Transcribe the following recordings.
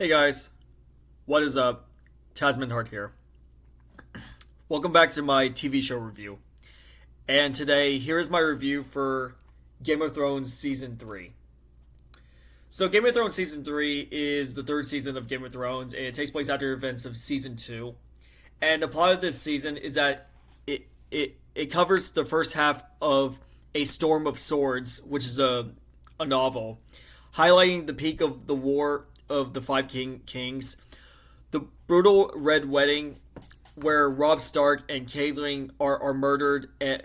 Hey guys, what is up? Tasman Hart here. Welcome back to my TV show review. And today, here's my review for Game of Thrones Season 3. So, Game of Thrones Season 3 is the third season of Game of Thrones, and it takes place after events of Season 2. And the plot of this season is that it covers the first half of A Storm of Swords, which is a novel, highlighting the peak of the War of the Five Kings, the brutal Red Wedding, where Robb Stark and Catelyn are murdered, and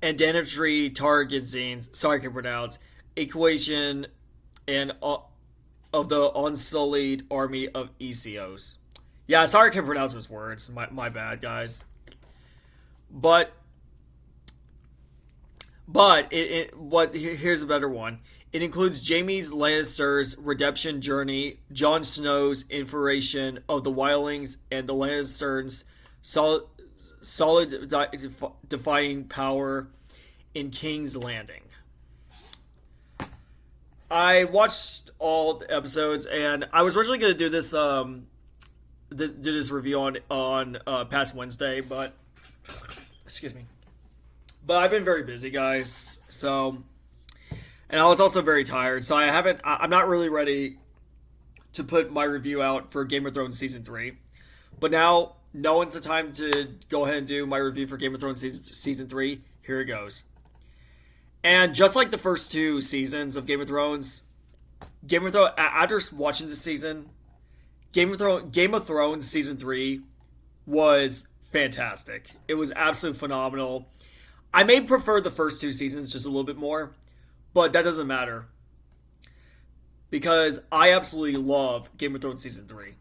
Danitry Targaryen's, sorry I can pronounce, equation and of the unsullied army of Aesios. Yeah, sorry I can pronounce those words. My bad, guys. But here's a better one. It includes Jaime's Lannister's redemption journey, Jon Snow's information of the wildlings, and the Lannisters' solid defying power in King's Landing. I watched all the episodes, and I was originally going to do this review on past Wednesday, but excuse me. But I've been very busy, guys. So, and I was also very tired, so I'm not really ready to put my review out for Game of Thrones season 3. But now, knowing's the time to go ahead and do my review for Game of Thrones season 3. Here it goes. And just like the first two seasons of Game of Thrones, after watching this season, Game of Thrones season 3 was fantastic. It was absolutely phenomenal. I may prefer the first two seasons just a little bit more, but that doesn't matter. Because I absolutely love Game of Thrones Season 3.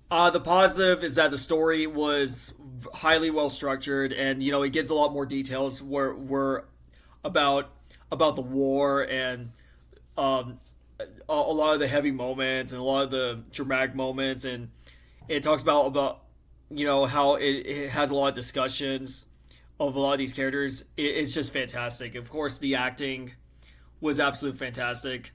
The positive is that the story was highly well structured, and it gives a lot more details were about the war and a lot of the heavy moments and a lot of the dramatic moments, and it talks about how it has a lot of discussions of a lot of these characters. It's just fantastic. Of course, the acting was absolutely fantastic.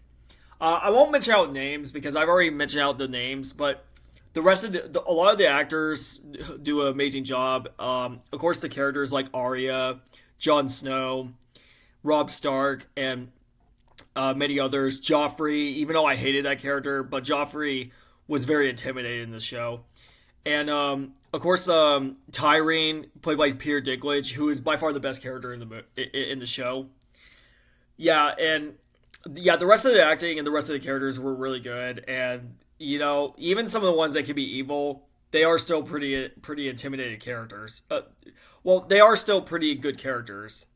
I won't mention out names because I've already mentioned out the names, but the rest of a lot of the actors do an amazing job. Of course, the characters like Arya, Jon Snow, Robb Stark, and many others. Joffrey, even though I hated that character, but Joffrey was very intimidating in the show. And of course, Tyrene, played by Peter Dinklage, who is by far the best character in the show. The rest of the acting and the rest of the characters were really good. And even some of the ones that can be evil, they are still pretty intimidating characters. They are still pretty good characters.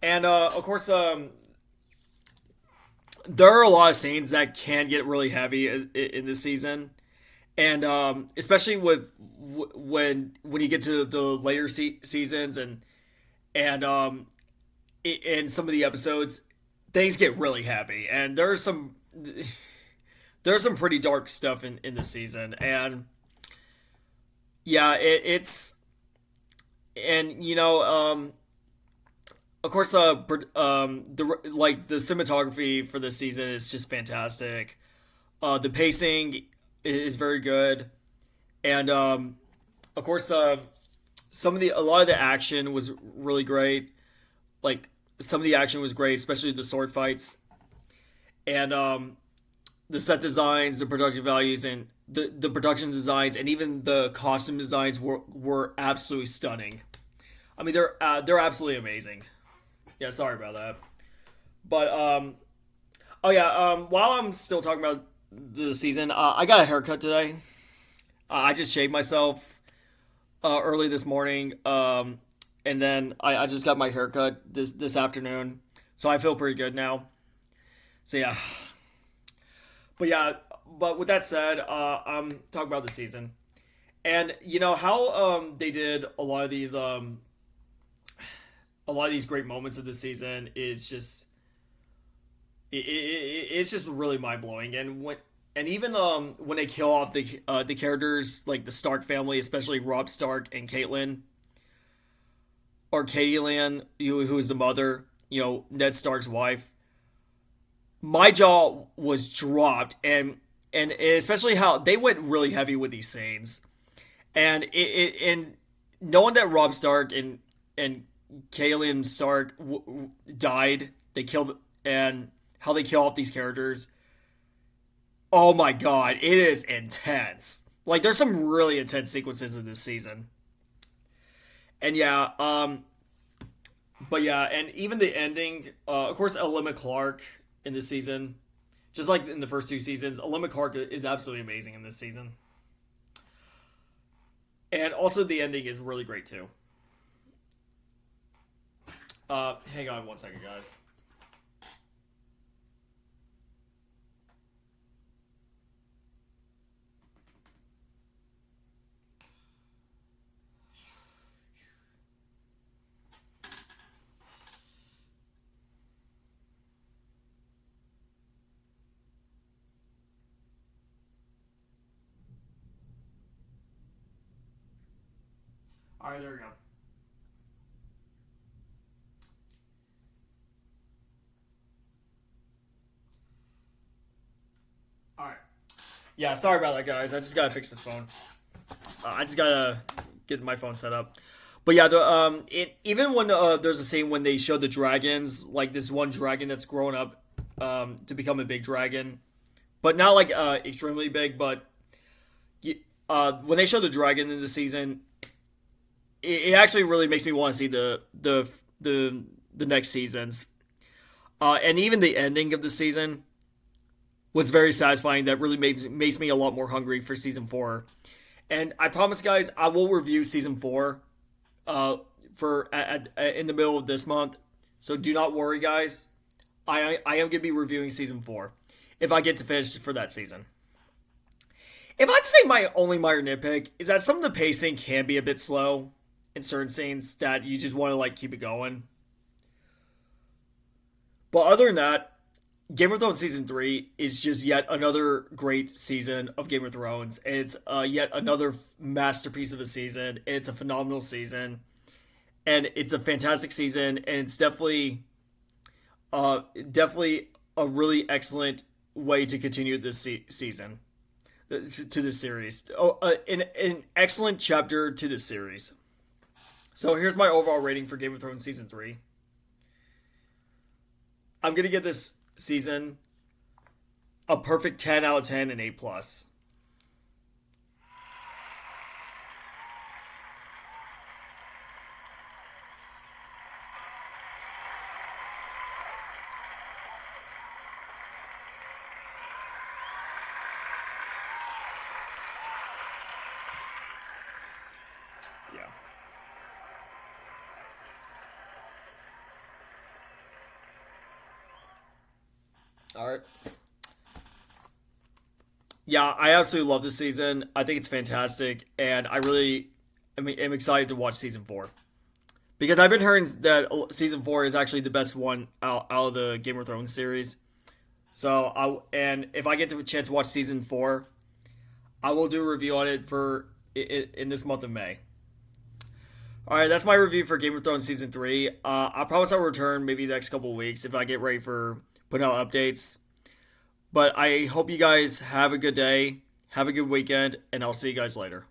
And of course, there are a lot of scenes that can get really heavy in this season. And especially with when you get to the later seasons and in some of the episodes, things get really heavy, and there's some pretty dark stuff in this season, and yeah, it's and of course the cinematography for this season is just fantastic. The pacing is very good, and of course, a lot of the action was really great. Like some of the action was great, especially the sword fights, and the set designs, the production values, and the production designs, and even the costume designs were absolutely stunning. I mean, they're absolutely amazing. Yeah, sorry about that, but oh yeah, while I'm still talking about the season, I got a haircut today. I just shaved myself early this morning, and then I just got my haircut this afternoon, so I feel pretty good now. So yeah, but with that said, I'm talking about the season, and how they did a lot of these great moments of the season is just it's just really mind blowing. And even when they kill off the characters like the Stark family, especially Robb Stark and Catelyn, or Catelyn, who is the mother, Ned Stark's wife. my jaw was dropped, and especially how they went really heavy with these scenes, and knowing that Rob Stark and Kaylin Stark died, they killed, and how they kill off these characters. Oh my god, it is intense. Like there's some really intense sequences in this season. And yeah, but yeah, and even the ending, of course, Elima Clark in this season, just like in the first two seasons, Elima Clark is absolutely amazing in this season. And also the ending is really great too. Hang on one second, guys. All right, there we go. All right. Yeah, sorry about that, guys. I just gotta fix the phone. I just gotta get my phone set up. But yeah, even when there's a scene when they show the dragons, like this one dragon that's grown up to become a big dragon, but not like extremely big. But when they show the dragon in the season, it actually really makes me want to see the next seasons. And even the ending of the season was very satisfying. That really makes me a lot more hungry for season four. And I promise, guys, I will review season four in the middle of this month. So do not worry, guys. I am gonna be reviewing season four if I get to finish for that season. If I'd say my only minor nitpick is that some of the pacing can be a bit slow in certain scenes that you just want to like keep it going. But other than that, Game of Thrones season three is just yet another great season of Game of Thrones. It's yet another masterpiece of a season. It's a phenomenal season, and it's a fantastic season, and it's definitely a really excellent way to continue this season to this series. Oh, an excellent chapter to this series. So here's my overall rating for Game of Thrones season three. I'm gonna give this season a perfect 10 out of 10 and 8 plus. Yeah. All right. Yeah, I absolutely love this season. I think it's fantastic, and I really am excited to watch season four because I've been hearing that season four is actually the best one out of the Game of Thrones series. So and if I get to a chance to watch season four, I will do a review on it in this month of May. All right, that's my review for Game of Thrones season three. I promise I'll return maybe the next couple of weeks if I get ready for putting out updates. But I hope you guys have a good day, have a good weekend, and I'll see you guys later.